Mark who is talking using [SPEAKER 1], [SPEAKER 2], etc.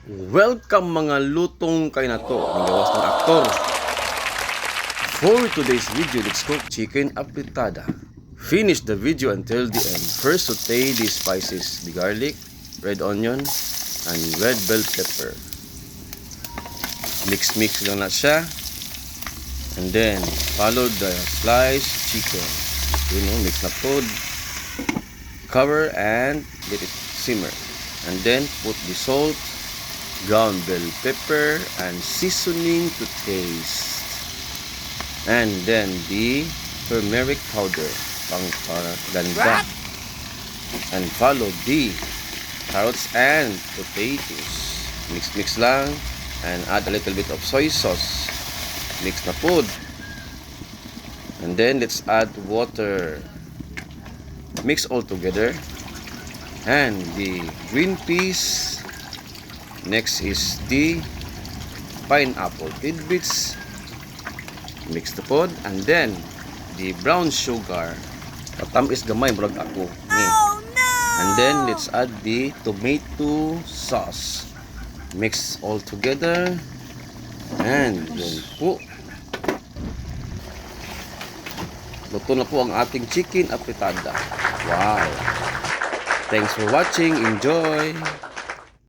[SPEAKER 1] Welcome mga lutong kay na to ang gawas ng aktor. For today's video, let's cook chicken apritada. Finish the video until the end. First, saute the spices, the garlic, red onion, and red bell pepper. Mix lang na siya. And then, follow the sliced chicken. Mix na food. Cover and let it simmer. And then, put the salt, ground bell pepper, and seasoning to taste. And then the turmeric powder pang ganda. And follow the carrots and potatoes. Mix lang and add a little bit of soy sauce. Mix na food. And then let's add water. Mix all together. And the green peas. Next is the pineapple tidbits. Mix the food. And then the brown sugar. Tamis gamay murag ako.
[SPEAKER 2] Oh no!
[SPEAKER 1] And then let's add the tomato sauce. Mix all together. And then po, luto na po ang ating chicken apritada. Wow! Thanks for watching. Enjoy!